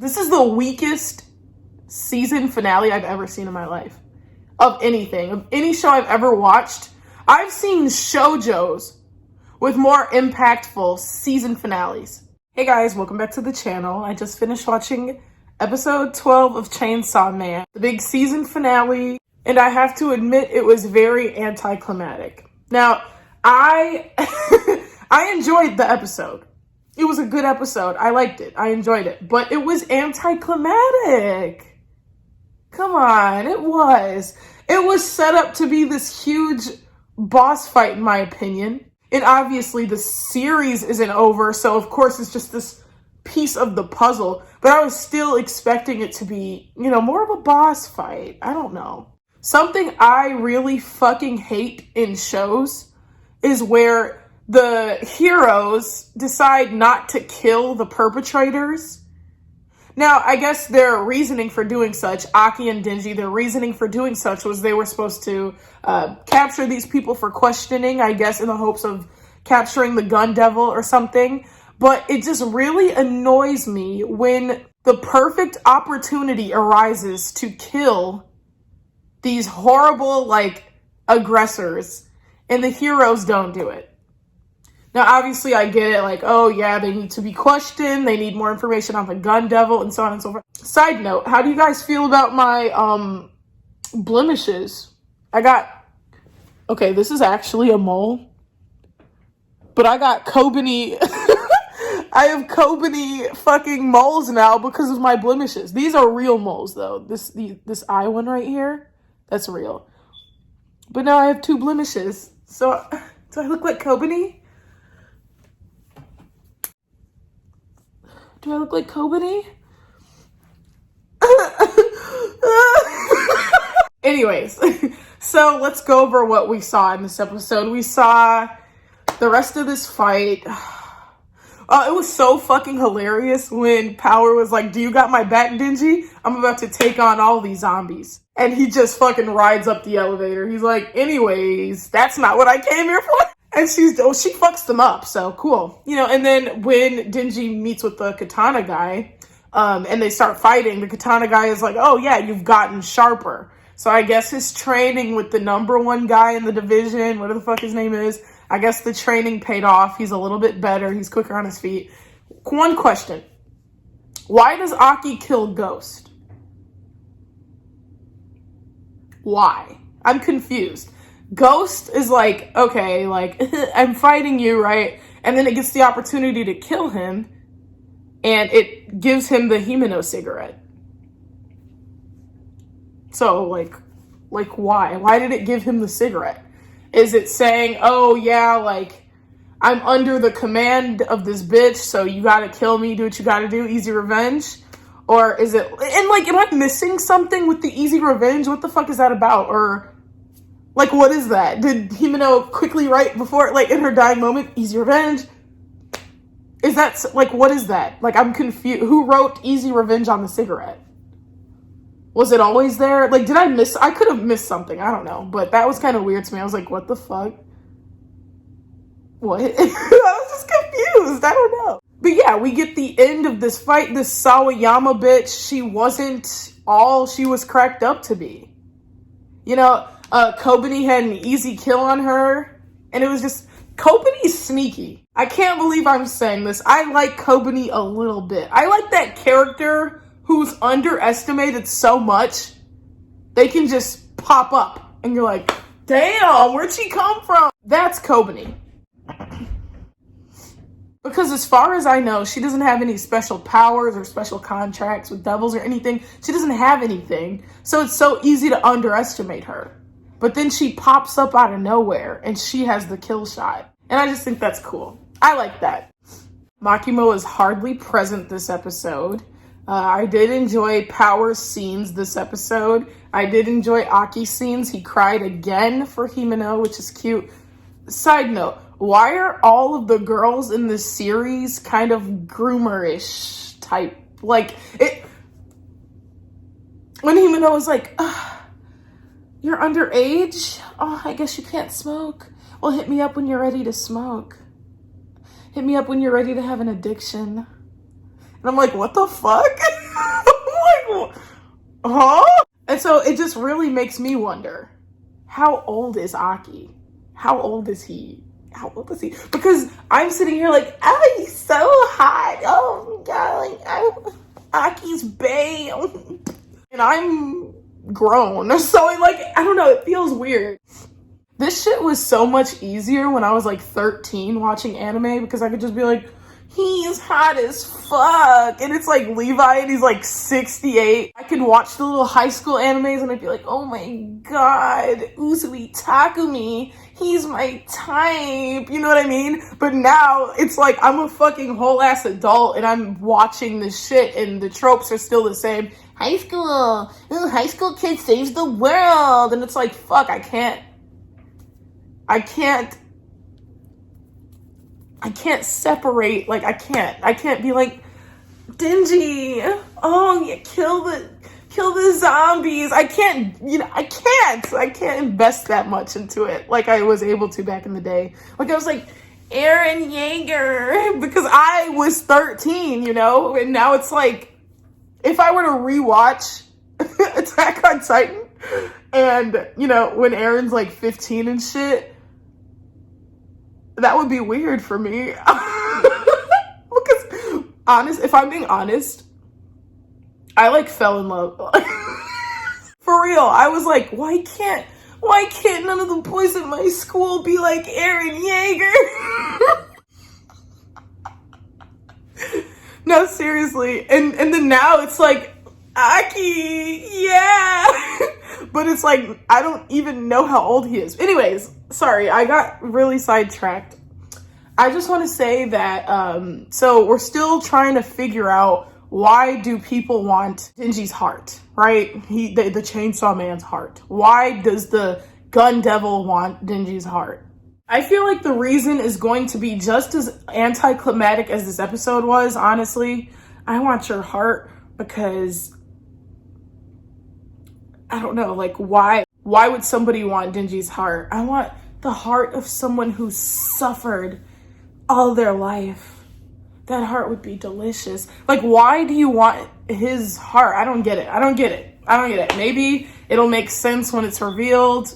This is the weakest season finale I've ever seen in my life. Of anything. Of any show I've ever watched. I've seen shoujos with more impactful season finales. Hey guys, welcome back to the channel. I just finished watching episode 12 of Chainsaw Man, the big season finale, and I have to admit it was very anticlimactic. Now, I enjoyed the episode. It was a good episode. I liked it. I enjoyed it. But it was anticlimactic. Come on, it was. It was set up to be this huge boss fight, in my opinion. And obviously the series isn't over, so of course it's just this piece of the puzzle. But I was still expecting it to be, you know, more of a boss fight. I don't know. Something I really fucking hate in shows is where the heroes decide not to kill the perpetrators. Now, I guess their reasoning for doing such, Aki and Denji, their reasoning for doing such was they were supposed to capture these people for questioning, I guess in the hopes of capturing the gun devil or something. But it just really annoys me when the perfect opportunity arises to kill these horrible, aggressors, and the heroes don't do it. Now, obviously, I get it, oh yeah, they need to be questioned, they need more information on the gun devil, and so on and so forth. Side note, how do you guys feel about my, blemishes? Okay, this is actually a mole, but I got Kobeni, I have Kobeni fucking moles now because of my blemishes. These are real moles, though. This eye one right here, that's real. But now I have 2 blemishes, so do I look like Kobeni? Do I look like Kobeni? Anyways, so let's go over what we saw in this episode. We saw the rest of this fight. It was so fucking hilarious when Power was like, do you got my back, Denji? I'm about to take on all these zombies. And he just fucking rides up the elevator. He's like, anyways, that's not what I came here for. And she fucks them up, so cool. You know, and then when Denji meets with the katana guy, and they start fighting, the katana guy is like, oh yeah, you've gotten sharper. So I guess his training with the #1 guy in the division, whatever the fuck his name is, I guess the training paid off. He's a little bit better. He's quicker on his feet. One question. Why does Aki kill Ghost? Why? I'm confused. Ghost is like, okay, I'm fighting you, right? And then it gets the opportunity to kill him, and it gives him the Himeno cigarette. So, why? Why did it give him the cigarette? Is it saying, oh, yeah, I'm under the command of this bitch, so you gotta kill me, do what you gotta do, easy revenge? Or is it, and am I missing something with the easy revenge? What the fuck is that about? Or, what is that? Did Himeno quickly write before, in her dying moment, easy revenge? Is that, what is that? I'm confused. Who wrote easy revenge on the cigarette? Was it always there? I could have missed something. I don't know. But that was kind of weird to me. I was like, what the fuck? What? I was just confused. I don't know. But yeah, we get the end of this fight. This Sawayama bitch, she wasn't all she was cracked up to be. You know, Kobeni had an easy kill on her. And it was just, Kobeni's sneaky. I can't believe I'm saying this. I like Kobeni a little bit. I like that character who's underestimated so much, they can just pop up. And you're like, damn, where'd she come from? That's Kobeni. Because as far as I know, she doesn't have any special powers or special contracts with devils or anything. She doesn't have anything. So it's so easy to underestimate her. But then she pops up out of nowhere and she has the kill shot. And I just think that's cool. I like that. Makimo is hardly present this episode. I did enjoy Power's scenes this episode. I did enjoy Aki's scenes. He cried again for Himeno, which is cute. Side note, why are all of the girls in this series kind of groomer-ish type? When Himeno was like, you're underage? Oh, I guess you can't smoke. Well, hit me up when you're ready to smoke. Hit me up when you're ready to have an addiction. And I'm like, what the fuck? huh? And so it just really makes me wonder, how old is Aki? How old is he? How old is he? Because I'm sitting here like, oh, he's so hot. Oh, God, like, Aki's bae. And I'm grown. So, like, I don't know, it feels weird. This shit was so much easier when I was like 13 watching anime because I could just be like, he's hot as fuck. And it's like Levi and he's like 68. I could watch the little high school animes and I'd be like, oh my god, Uzui Takumi, he's my type. You know what I mean? But now it's like I'm a fucking whole ass adult and I'm watching this shit and the tropes are still the same. High school kid saves the world. And it's like, fuck, I can't separate, like, I can't be like, Denji, oh, yeah, kill the zombies. I can't invest that much into it like I was able to back in the day. Like, I was like, Eren Yeager, because I was 13, you know? And now it's like, if I were to rewatch Attack on Titan, and, you know, when Eren's like 15 and shit, that would be weird for me. Because, if I'm being honest, I like fell in love. For real. I was like, why can't none of the boys in my school be like Eren Yeager? No, seriously. And then now it's like, Aki, yeah. But it's like, I don't even know how old he is. Anyways, sorry, I got really sidetracked. I just want to say that, so we're still trying to figure out, why do people want Denji's heart, right? The Chainsaw Man's heart. Why does the Gun Devil want Denji's heart? I feel like the reason is going to be just as anticlimactic as this episode was, honestly. I want your heart because, I don't know, like, why would somebody want Denji's heart? I want the heart of someone who suffered all their life. That heart would be delicious. Like, why do you want his heart? I don't get it. Maybe it'll make sense when it's revealed.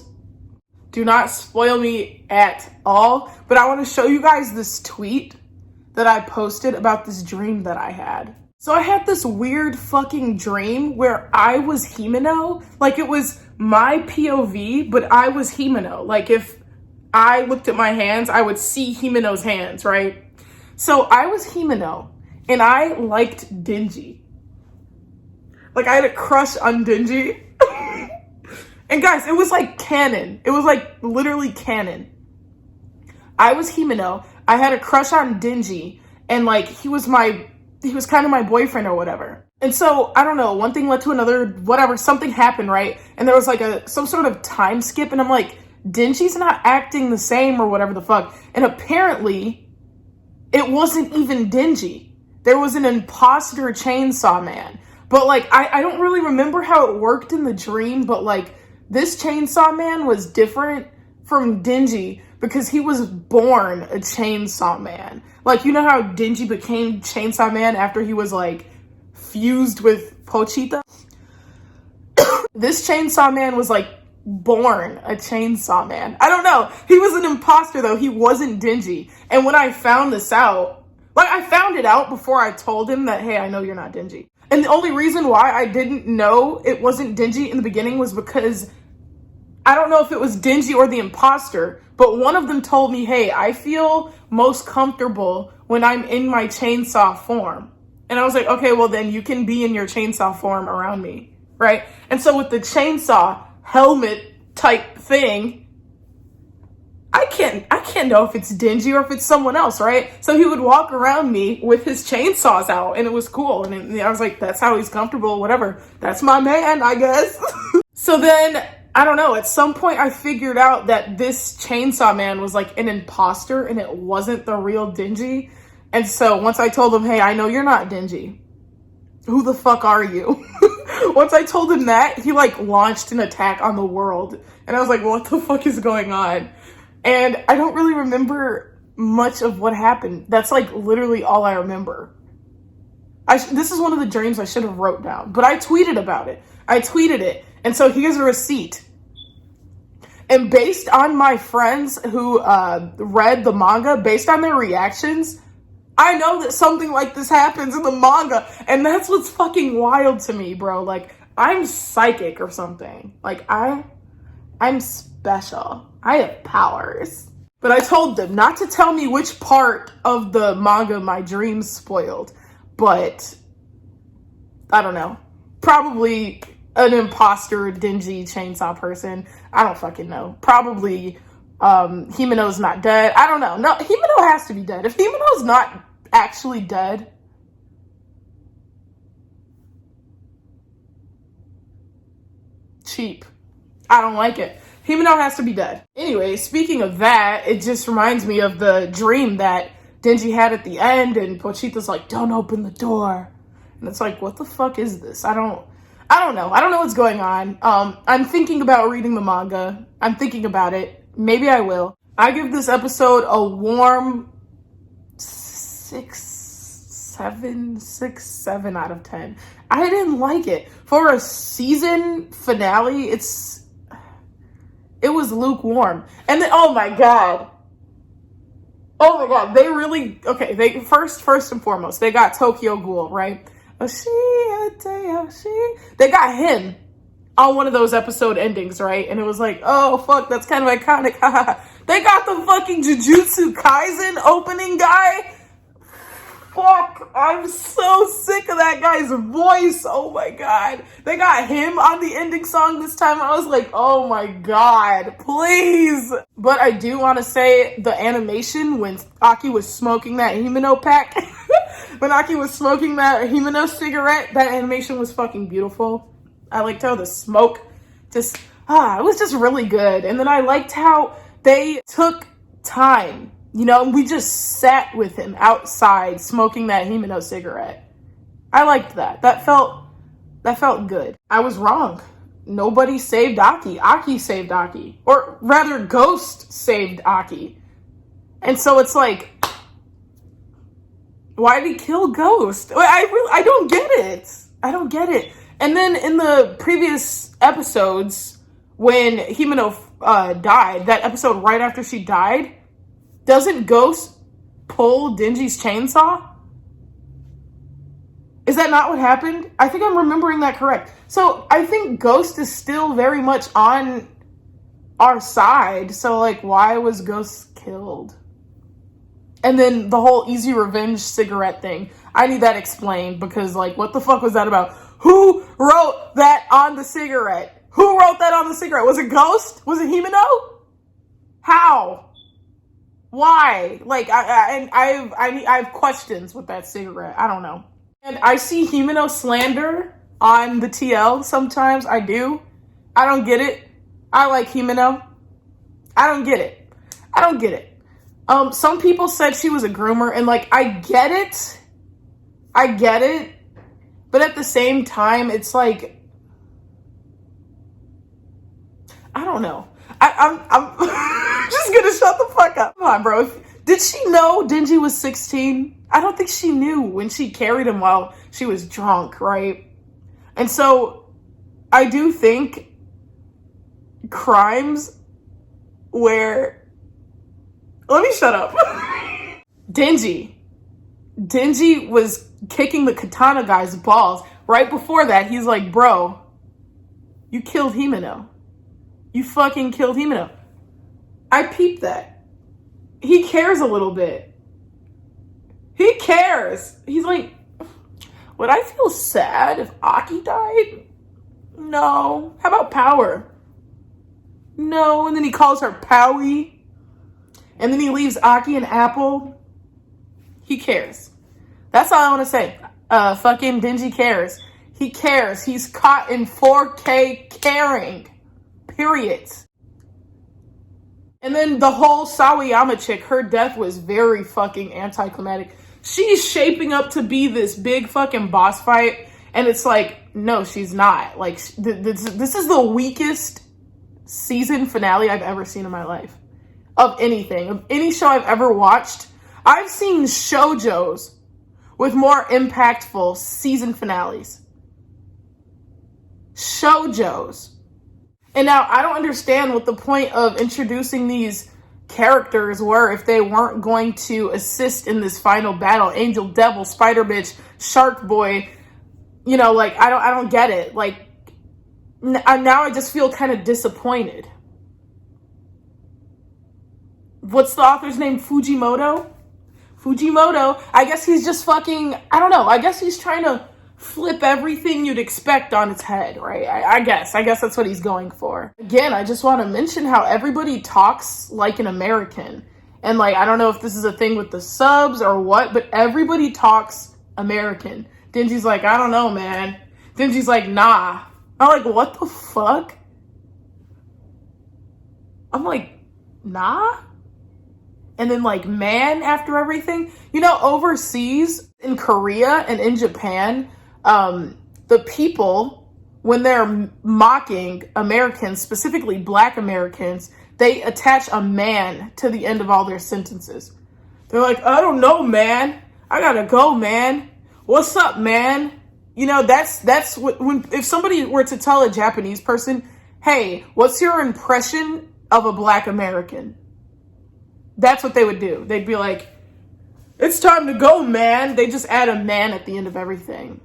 Do not spoil me at all. But I want to show you guys this tweet that I posted about this dream that I had. So I had this weird fucking dream where I was Himeno. Like, it was my POV, but I was Himeno. Like, if I looked at my hands, I would see Himeno's hands, right? So I was Himeno, and I liked Denji. Like, I had a crush on Denji. And guys, it was like canon. It was like literally canon. I was Himeno. I had a crush on Denji, and like, he was kind of my boyfriend or whatever. And so, I don't know, one thing led to another, whatever, something happened, right? And there was like some sort of time skip, and I'm like, Denji's not acting the same or whatever the fuck. And apparently, it wasn't even Denji. There was an imposter Chainsaw Man. But like, I don't really remember how it worked in the dream, but like, this Chainsaw Man was different from Denji because he was born a Chainsaw Man. Like, you know how Denji became Chainsaw Man after he was like fused with Pochita? This Chainsaw Man was like born a Chainsaw Man. I don't know. He was an imposter though. He wasn't Denji. And when I found this out, like, I found it out before I told him that, hey, I know you're not Denji. And the only reason why I didn't know it wasn't Denji in the beginning was because I don't know if it was Denji or the imposter, but one of them told me, hey, I feel most comfortable when I'm in my chainsaw form. And I was like, okay, well then you can be in your chainsaw form around me, right? And so with the chainsaw helmet type thing, I can't know if it's Denji or if it's someone else, right? So he would walk around me with his chainsaws out, and it was cool. And I was like, that's how he's comfortable, whatever. That's my man, I guess. So then, I don't know, at some point I figured out that this Chainsaw Man was like an imposter and it wasn't the real Denji. And so once I told him, hey, I know you're not Denji. Who the fuck are you? Once I told him that, he like launched an attack on the world. And I was like, what the fuck is going on? And I don't really remember much of what happened. That's like literally all I remember. This is one of the dreams I should have wrote down, but I tweeted about it. I tweeted it. And so here's a receipt. And based on my friends who read the manga, based on their reactions, I know that something like this happens in the manga. And that's what's fucking wild to me, bro. Like, I'm psychic or something. Like, I'm special. I have powers. But I told them not to tell me which part of the manga my dreams spoiled. But, I don't know. Probably an imposter Denji chainsaw person. I don't fucking know. Probably Himeno's not dead. I don't know. No, Himeno has to be dead. If Himeno's not actually dead, cheap. I don't like it. Himeno has to be dead. Anyway, speaking of that, it just reminds me of the dream that Denji had at the end, and Pochita's like, don't open the door. And it's like, what the fuck is this? I don't know. I don't know what's going on. I'm thinking about reading the manga. I'm thinking about it. Maybe I will. I give this episode a warm 6.7 out of 10. I didn't like it. For a season finale, it was lukewarm. And then, oh my god, they really, okay, they first and foremost, they got Tokyo Ghoul, right? They got him on one of those episode endings, right? And it was like, oh fuck, that's kind of iconic. They got the fucking Jujutsu Kaisen opening guy. Fuck, I'm so sick of that guy's voice. Oh my god. They got him on the ending song this time. I was like, oh my god, please. But I do want to say the animation when Aki was smoking that Himeno pack, when Aki was smoking that Himeno cigarette, that animation was fucking beautiful. I liked how the smoke just, it was just really good. And then I liked how they took time. You know, we just sat with him outside smoking that Himeno cigarette. I liked that. That felt good. I was wrong. Nobody saved Aki. Aki saved Aki. Or rather, Ghost saved Aki. And so it's like, why did he kill Ghost? I don't get it. I don't get it. And then in the previous episodes, when Himeno died, that episode right after she died, doesn't Ghost pull Denji's chainsaw? Is that not what happened? I think I'm remembering that correct. So I think Ghost is still very much on our side. So like, why was Ghost killed? And then the whole easy revenge cigarette thing. I need that explained because like, what the fuck was that about? Who wrote that on the cigarette? Who wrote that on the cigarette? Was it Ghost? Was it Himeno? How? Why? Like, I have questions with that cigarette. I don't know. And I see Himeno slander on the TL sometimes. I do. I don't get it. I like Himeno. I don't get it. Some people said she was a groomer, and like, I get it. But at the same time, it's like, I don't know. I'm just gonna shut the fuck up. Come on, bro. Did she know Denji was 16? I don't think she knew when she carried him while she was drunk, right? And so I do think crimes where... Let me shut up. Denji was kicking the katana guy's balls. Right before that, he's like, bro, you killed Himeno. You fucking killed Himeno. I peeped that. He cares a little bit. He cares. He's like, would I feel sad if Aki died? No. How about Power? No. And then he calls her Powie. And then he leaves Aki and Apple. He cares. That's all I want to say. Fucking Denji cares. He cares. He's caught in 4K caring. Period. And then the whole Sawayama chick, her death was very fucking anticlimactic. She's shaping up to be this big fucking boss fight, and it's like, no, she's not. Like, this is the weakest season finale I've ever seen in my life. Of anything. Of any show I've ever watched. I've seen shoujos with more impactful season finales. Shoujos. And now I don't understand what the point of introducing these characters were if they weren't going to assist in this final battle. Angel, Devil, Spider Bitch, Shark Boy. You know, like, I don't get it. Like, now I just feel kind of disappointed. What's the author's name? Fujimoto? I guess he's just fucking, I don't know. I guess he's trying to flip everything you'd expect on its head, right? I guess that's what he's going for. Again, I just want to mention how everybody talks like an American. And like, I don't know if this is a thing with the subs or what, but everybody talks American. Denji's like, I don't know, man. Denji's like, nah. I'm like, what the fuck? I'm like, nah? And then like, man, after everything. You know, overseas, in Korea and in Japan, the people, when they're mocking Americans, specifically Black Americans, they attach a man to the end of all their sentences. They're like, I don't know, man. I gotta go, man. What's up, man? You know, that's what, when, if somebody were to tell a Japanese person, hey, what's your impression of a Black American? That's what they would do. They'd be like, it's time to go, man. They just add a man at the end of everything.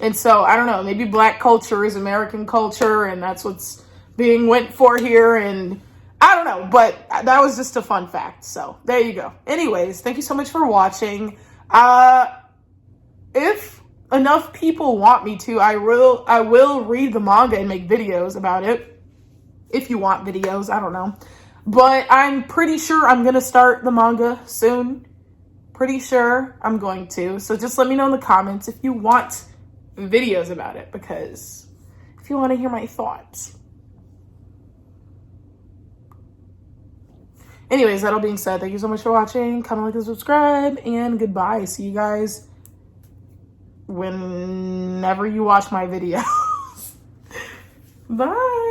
And so, I don't know, maybe Black culture is American culture, and that's what's being went for here, and I don't know, but that was just a fun fact. So, there you go. Anyways, thank you so much for watching. If enough people want me to, I will read the manga and make videos about it. If you want videos, I don't know. But I'm pretty sure I'm going to start the manga soon. Pretty sure I'm going to. So just let me know in the comments if you want videos about it, because if you want to hear my thoughts. Anyways, that all being said, thank you so much for watching. Comment, like, and subscribe, and goodbye. See you guys whenever you watch my videos. Bye.